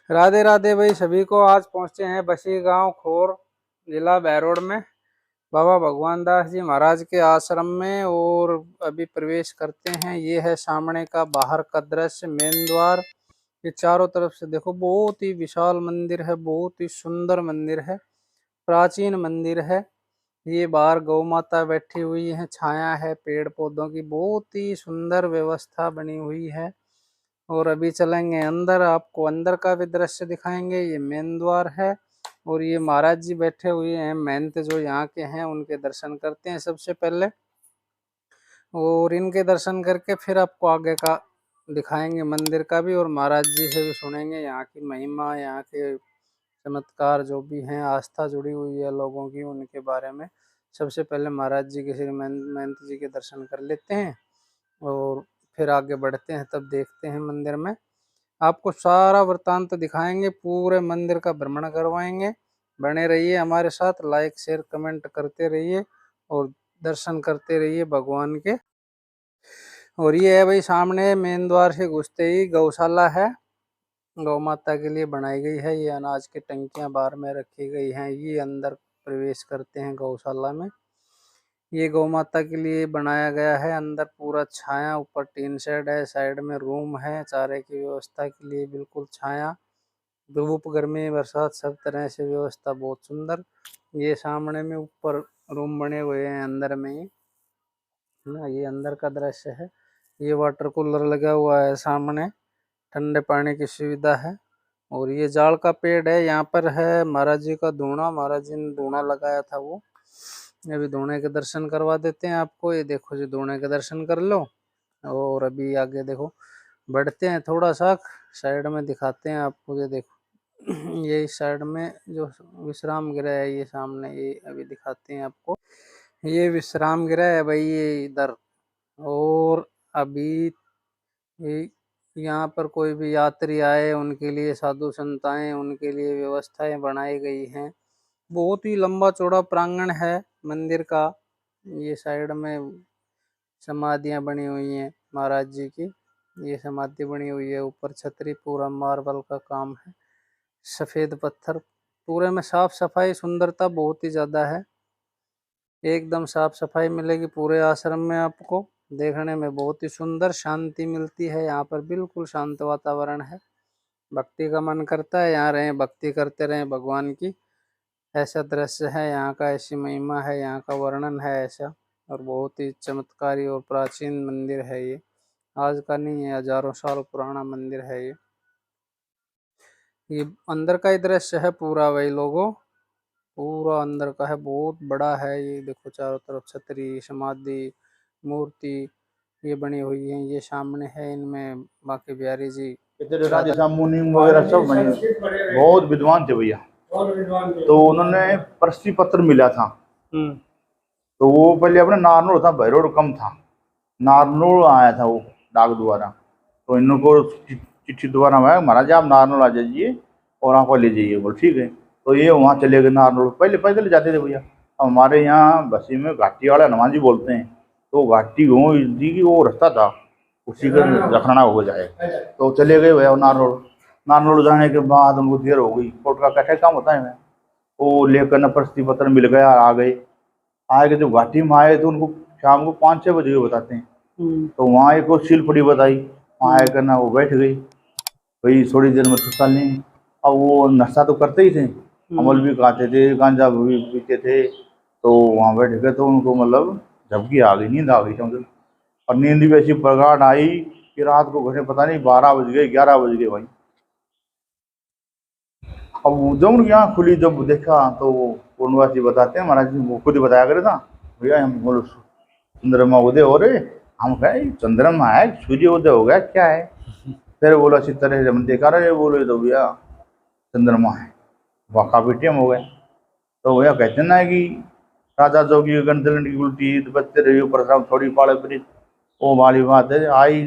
राधे राधे भाई सभी को। आज पहुंचे हैं बसी गांव खोर, जिला बहरोड में, बाबा भगवान दास जी महाराज के आश्रम में। और अभी प्रवेश करते हैं। ये है सामने का बाहर का दृश्य, मेन द्वार। ये चारों तरफ से देखो, बहुत ही विशाल मंदिर है, बहुत ही सुंदर मंदिर है, प्राचीन मंदिर है। ये बाहर गौ माता बैठी हुई है, छाया है पेड़ पौधों की, बहुत ही सुंदर व्यवस्था बनी हुई है। और अभी चलेंगे अंदर, आपको अंदर का भी दृश्य दिखाएंगे। ये मेन द्वार है और ये महाराज जी बैठे हुए हैं, महंत जो यहाँ के हैं उनके दर्शन करते हैं सबसे पहले। और इनके दर्शन करके फिर आपको आगे का दिखाएंगे मंदिर का भी, और महाराज जी से भी सुनेंगे यहाँ की महिमा, यहाँ के चमत्कार जो भी हैं, आस्था जुड़ी हुई है लोगों की, उनके बारे में। सबसे पहले महाराज जी के श्री महंत जी के दर्शन कर लेते हैं और फिर आगे बढ़ते हैं, तब देखते हैं मंदिर में। आपको सारा वृतांत दिखाएंगे, पूरे मंदिर का भ्रमण करवाएंगे। बने रहिए हमारे साथ, लाइक शेयर कमेंट करते रहिए और दर्शन करते रहिए भगवान के। और ये है भाई सामने मेन द्वार से घुसते ही गौशाला है, गौ माता के लिए बनाई गई है। ये अनाज की टंकियां बाहर में रखी गई हैं। ये अंदर प्रवेश करते हैं गौशाला में। ये गौ माता के लिए बनाया गया है। अंदर पूरा छाया, ऊपर टीन शेड है, साइड में रूम है चारे की व्यवस्था के लिए, बिल्कुल छाया, धूप गर्मी बरसात सब तरह से व्यवस्था बहुत सुंदर। ये सामने में ऊपर रूम बने हुए हैं अंदर में ही ना। ये अंदर का दृश्य है। ये वाटर कूलर लगा हुआ है सामने, ठंडे पानी की सुविधा है। और ये जाड़ का पेड़ है, यहाँ पर है महाराज जी का धूना, महाराज जी ने धूना लगाया था वो। अभी धूने के दर्शन करवा देते हैं आपको। ये देखो जी, धूने के दर्शन कर लो। और अभी आगे देखो, बढ़ते हैं थोड़ा सा, साइड में दिखाते हैं आपको। ये देखो ये इस साइड में जो विश्राम गृह है, ये सामने, ये अभी दिखाते हैं आपको। ये विश्राम गृह है भाई, ये इधर। और अभी ये यहाँ पर कोई भी यात्री आए उनके लिए, साधु संत आए उनके लिए व्यवस्थाएं बनाई गई हैं। बहुत ही लंबा चौड़ा प्रांगण है मंदिर का। ये साइड में समाधियां बनी हुई हैं महाराज जी की। ये समाधि बनी हुई है, ऊपर छतरी पूरा मार्बल का काम है, सफेद पत्थर, पूरे में साफ सफाई सुंदरता बहुत ही ज्यादा है। एकदम साफ सफाई मिलेगी पूरे आश्रम में आपको। देखने में बहुत ही सुंदर, शांति मिलती है यहाँ पर, बिल्कुल शांत वातावरण है। भक्ति का मन करता है यहाँ रहें, भक्ति करते रहें भगवान की। ऐसा दृश्य है यहाँ का, ऐसी महिमा है यहाँ का, वर्णन है ऐसा। और बहुत ही चमत्कारी और प्राचीन मंदिर है ये, आज का नहीं है, हजारों साल पुराना मंदिर है ये अंदर का ही दृश्य है पूरा वही लोगों, पूरा अंदर का है, बहुत बड़ा है ये। देखो चारों तरफ छतरी, समाधि, मूर्ति ये बनी हुई है। ये सामने है इनमें बाकी बिहारी जी, राधे श्याम मुनि वगैरह सब बने, बहुत विद्वान थे भैया। तो उन्होंने प्रशस्ति पत्र मिला था। तो वो पहले अपने नारनौल था, भैरोड कम था, नारनौल आया था वो डाक द्वारा। तो इनको चिट्ठी द्वारा आया, महाराज आप नारनौल आ जाइए और आपको ले जाइए। बोल ठीक है। तो ये वहाँ चले गए नारनौल, पहले पैदल जाते थे भैया। अब हमारे यहाँ बसी में घाटी वाला नमाजी बोलते हैं, तो घाटी हो जी वो रास्ता था, उसी का रखना हो जाए। तो चले गए भैया नारनौल। नारनौल जाने के बाद उनको देर हो गई, कोर्ट का कैसे काम होता है, वो लेकर न प्रशस्ति पत्र मिल गया, आ गए। आए जब घाटी में आए तो उनको शाम को 5-6 बजे बताते हैं। तो वहाँ एक और सील पड़ी बताई, वहाँ आए करना वो बैठ गई भाई, थोड़ी देर में सुस्ता नहीं। अब वो नशा तो करते ही थे, अमल भी खाते थे, गांजा भी पीते थे। तो वहाँ बैठ गए तो उनको मतलब झपकी आ गई, नींद आ गई समझो। और नींद भी ऐसी प्रगाढ़ आई कि रात को घरे पता नहीं 12 बज गए, 11 बज गए भाई। अब जब उनकी आँख खुली, जब देखा तो पूर्णवासी बताते हैं, महाराज जी वो खुद ही बताया करे था, भैया हम बोलो चंद्रमा उदय हो रहे। हम कहे चंद्रमा है, सूर्य उदय हो गया क्या है। फिर बोला इसी तरह से हम देखा रहे, बोले तो भैया चंद्रमा है, वह काफी टाइम हो गया। तो भैया कहते ना कि राजा जोगी गंदलन की उल्टी बचते रही ऊपर थोड़ी पाले परी, वो वाली बात है। आई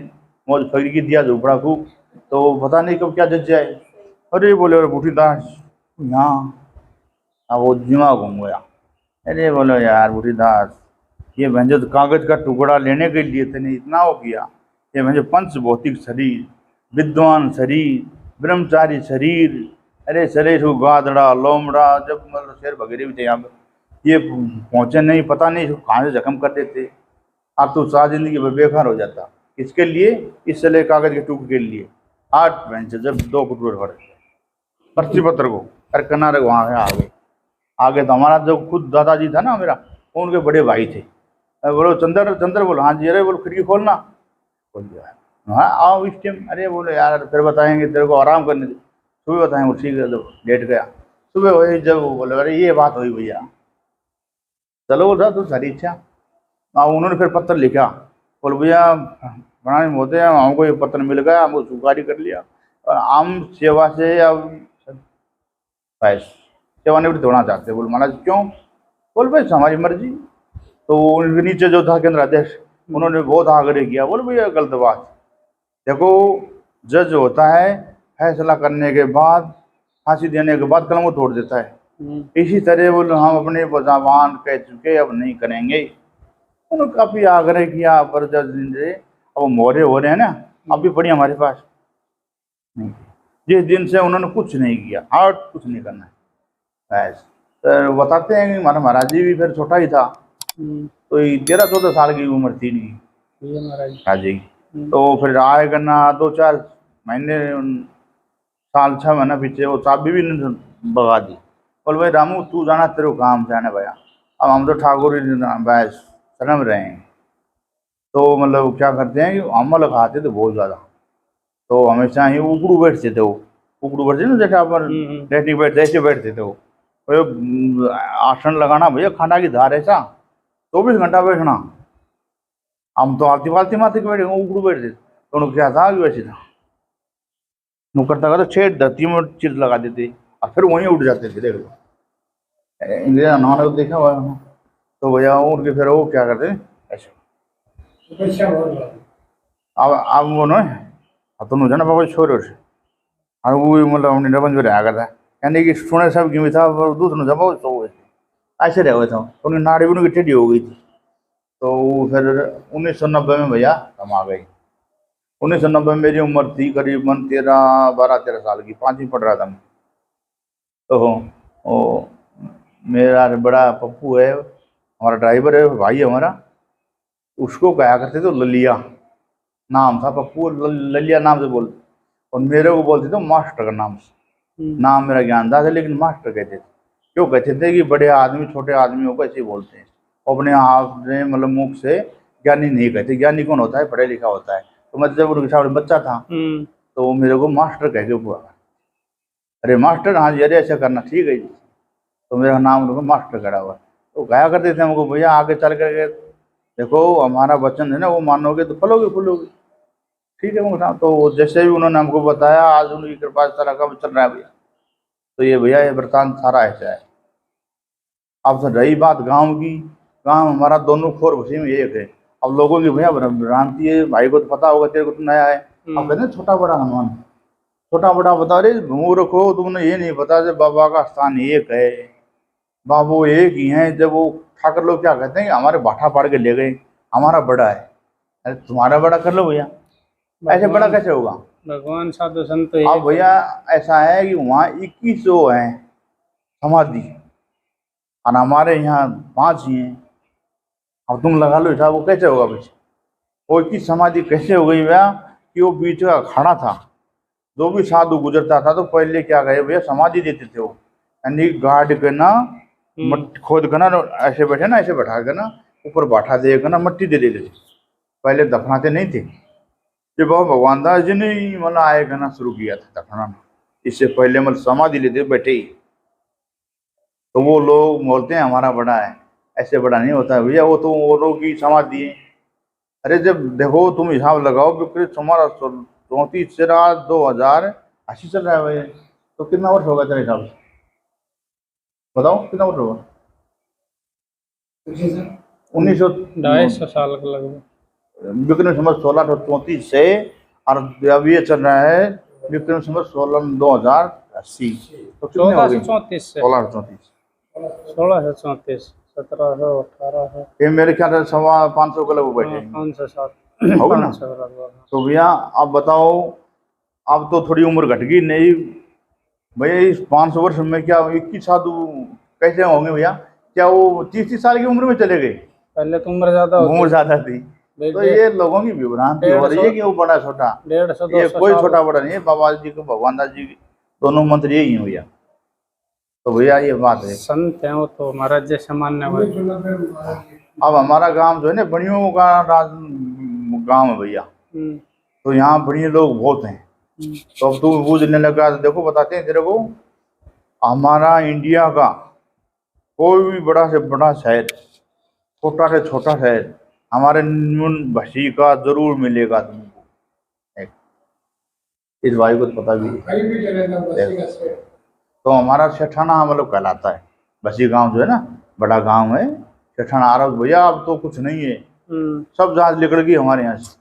मौज फकीर की दिया झोपड़ा खूब, तो पता नहीं कब क्या जज जाए। अरे बोले अरे बूढ़ी दास यहाँ, अब वो दिमाग घूम गया। अरे बोलो यार बूढ़ी दास, ये भंजो कागज का टुकड़ा लेने के लिए तेने इतना हो किया। ये भंजो पंच भौतिक शरीर, विद्वान शरीर, ब्रह्मचारी शरीर, अरे शरीर को गादड़ा लोमड़ा, जब मतलब शेर वगैरह भी थे यहाँ पे, ये पहुंचे नहीं, पता नहीं कहाँ से जख्म कर देते। अब तो सारी जिंदगी बेकार हो जाता। इसके लिए, इस सले कागज के टुकड़े के लिए 8 बेंच जब 2 फुट पर पर्ची पत्र को अरे किनारे वहां से आगे तो हमारा जो खुद दादाजी था ना मेरा, उनके बड़े भाई थे। बोलो चंद्र चंद्र, बोलो हाँ जी, अरे बोलो खिड़की खोलना, खोल दिया, हाँ आओ इस टाइम, अरे बोले यार फिर बताएंगे तेरे को, आराम करने दे, सुबह बताएंगे। ठीक है, तो लेट गया। सुबह वही जब बोले अरे ये बात हुई भैया, चलो बोल रहा तो सारी इच्छा। उन्होंने फिर पत्र लिखा, बोल भैया बनाने होते हैं, हमको ये पत्र मिल गया, हमको स्वीकार कर लिया, और हम सेवा से अब सेवानिवृत्त होना चाहते हैं। बोल महाराज क्यों? बोल भाई हमारी मर्जी। तो उनके नीचे जो था केंद्र अध्यक्ष, उन्होंने बहुत आग्रह किया, बोल भैया गलत बात, देखो जज होता है, फैसला करने के बाद, फांसी देने के बाद कलम को तोड़ देता है। इसी तरह बोले हम अपने जबान कह चुके, अब नहीं करेंगे। उन्होंने काफी आग्रह किया, पर जज ने, अब मोरे हो रहे हैं ना, अब भी पड़ी हमारे पास नहीं। जिस दिन से उन्होंने कुछ नहीं किया, और कुछ नहीं करना है। तो बताते हैं कि हमारा महाराज जी भी फिर छोटा ही था, तो 13-14 साल की उम्र थी नहीं महाराज जी। तो फिर आए करना 2-4 महीने, साल 6 महीना पीछे वो चाबी भी भगा दी। बोल भाई रामू तू जाना, तेरे को काम से आने भैया, अब हम तो ठाकुर बैस शर्म रहे हैं। तो मतलब क्या करते हैं कि अमल खाते थे बहुत ज़्यादा, तो हमेशा ही उकड़ू बैठते थे। वो उकड़ू बैठते ना, जैसे अपन लेटने बैठते ऐसे बैठते थे वो। आसन लगाना भैया, खाना की धार ऐसा 24 घंटा बैठना। हम तो आलती फालती माथे के बैठे, उकड़ू बैठते। तो उनको क्या था कि वैसे था, नु करता करता 6 धरती में चिल्ल लगा देते, और फिर वहीं उठ जाते थे। देख लो, उन्होंने देखा हुआ है। तो भैया उठ के फिर वो क्या करते ऐसे, अब वो न अब तो जना बाबा छोरो से, और वो मतलब हमने डबन जो रहा करता यानी कि सुने सब की था, दूसरों जब तो ऐसे रह हुए था, उन्हें नाड़ी उनकी टेढ़ी हो गई थी। तो फिर 1990 में भैया हम आ गए। 1990 में मेरी उम्र थी करीबन 12-13 साल की, 5वीं पढ़ रहा था मैं। तो मेरा बड़ा पप्पू है, हमारा ड्राइवर है, भाई है हमारा, उसको कहा करते थे ललिया, नाम था पप्पू, ललिया नाम से बोलते। और मेरे को बोलते थे मास्टर का नाम से। नाम मेरा ज्ञानदास है, लेकिन मास्टर कहते थे। क्यों कहते थे कि बड़े आदमी छोटे आदमियों को ऐसे बोलते हैं, अपने आप में मतलब मुख से ज्ञानी नहीं कहते। ज्ञानी कौन होता है? पढ़ा लिखा होता है। तो मैं जब उनके सामने बच्चा था, तो वो मेरे को मास्टर कह के हुआ, अरे मास्टर, हाँ जी, अरे ऐसा करना, ठीक है जी। तो मेरा नाम उनको मास्टर करा हुआ। तो कहा करते थे हमको, भैया आगे चल करके देखो हमारा वचन है ना, वो मानोगे तो फलोगे फूलोगे। ठीक है मुझे। तो जैसे भी उन्होंने हमको बताया, आज उनकी कृपा से सारा काम चल रहा है भैया। तो ये भैया ये वृतांत सारा ऐसा है। अब तो रही बात गांव की, गांव हमारा दोनों खोर उसी में एक है। अब लोगों की भैया भ्रांति है, भाई को तो पता होगा, तेरे को तो नया है। अब कहते हैं छोटा बड़ा हनुमान, छोटा बड़ा बता रहे मूर्ख हो, तुमने ये नहीं पता जब बाबा का स्थान एक है, बाबू एक ही है। जब वो ठाकर लोग क्या कहते हैं कि हमारे बाठा पाड़ के ले गए, हमारा बड़ा है। अरे तुम्हारा बड़ा कर लो भैया, ऐसे बड़ा कैसे होगा? भगवान साधु संत। अब भैया ऐसा है कि वहाँ 2100 है समाधि, और हमारे यहाँ 5 ही हैं। अब तुम लगा लो हिसाब, वो कैसे होगा पीछे? वो 21 समाधि कैसे हो गई भैया कि वो बीच का खड़ा था, जो भी साधु गुजरता था तो पहले क्या कहे भैया, समाधि देते थे वो, यानी गाड़ के ना, खोद कर ना, ऐसे बैठे ना, ऐसे बैठा कर ना, ऊपर बैठा दे कर ना, मट्टी दे देते थे। पहले दफनाते नहीं थे। जब बाबा भगवान दास जी ने मतलब आए करना शुरू किया था दफनाना, इससे पहले मतलब समाधि लेते बैठे ही। तो वो लोग बोलते हैं हमारा बड़ा है, ऐसे बड़ा नहीं होता है भैया, वो तो वो लोग की समाधि है। अरे जब देखो तुम हिसाब लगाओ, बिल्कुल तुम्हारा 34 से 2080 चल रहा है भाई, तो कितना वर्ष होगा तेरे हिसाब से? बताओ कितना वर्ष होगा? 1900 250 साल का लगभग। विक्रम संवत 1634 से, और अब ये चल रहा है विक्रम संवत 2080, तो कितने हो गए? 1434 से 1634, 1634, 1700, 1800, ये मेरे ख्याल से 550 के लगभग बैठे 507 होगा ना। तो भैया आप बताओ, अब तो थोड़ी उम्र घट गई नहीं भैया। इस 500 वर्ष में क्या 21 साधु कैसे होंगे भैया? क्या वो 30 साल की उम्र में चले गए? पहले तो उम्र ज्यादा होती उम्र ज्यादा थी। तो ये लोगों की विभ्रांति हो रही है कि वो बड़ा छोटा, 150 ये 200 कोई साल। छोटा बड़ा नहीं है। बाबा जी को भगवान दास जी दोनों मंत्र यही हैं भैया। तो भैया ये बात है। संत है वो तो महाराज जैसे मानने वाले। अब हमारा गांव जो है ना बड़ियों का गांव है भैया। तो यहाँ बढ़िया लोग बहुत हैं। तो अब तू बूझने लगा तो देखो बताते हैं तेरे को, हमारा इंडिया का कोई भी बड़ा से बड़ा शहर, छोटा से छोटा शहर, हमारे न्यून भसी का जरूर मिलेगा तुमको। इस भाई को तो पता भी है। तो हमारा सेठाना मतलब कहलाता है। बसी गांव जो है ना बड़ा गांव है, सेठाना। आ रहा भैया अब तो कुछ नहीं है, सब जात निकल गई हमारे यहाँ से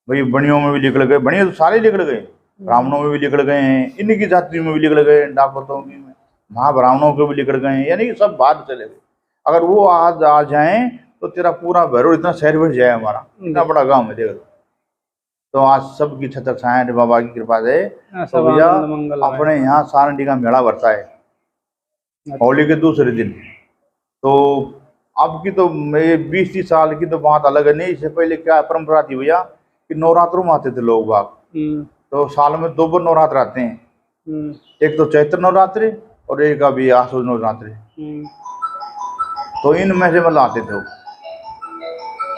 भाई। बनियों में भी निकल गए, बनिया तो सारे निकल गए, ब्राह्मणों में भी निकल गए हैं, इन्हीं जातियों में भी निकल गए, डाकवतों में, महाब्राह्मणों के भी निकल गए हैं, यानी कि सब बाहर चले गए। अगर वो आज आ जाएं तो तेरा पूरा भैरव इतना शहर बढ़ जाए हमारा, इतना बड़ा गाँव है देख लो। तो आज सबकी छत्र छाया बाबा की कृपा से। तो भैया अपने यहाँ सारंडी का मेला भरता है होली के दूसरे दिन। तो अब की तो 20-30 साल की तो बात अलग है। नहीं, इससे पहले क्या परंपरा थी भैया कि नवरात्रों में आते थे लोग बाग। तो साल में 2 बार नवरात्र आते हैं, एक तो चैत्र नवरात्रि और एक अभी आसुर नवरात्रि। तो इनमें से मतलब आते थे।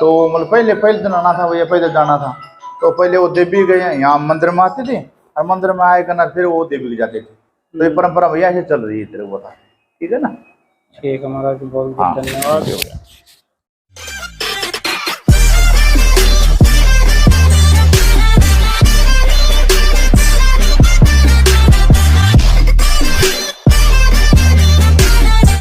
तो मतलब पहले दिन आना था भैया, पहले जाना था। तो पहले वो देवी गए यहाँ मंदिर में आते थे और मंदिर में आए करना फिर वो देवी के जाते थे। तो ये परंपरा भैया ऐसे चल रही है तेरे को बता, ठीक है ना? ठीक है महाराज, बहुत बहुत धन्यवाद।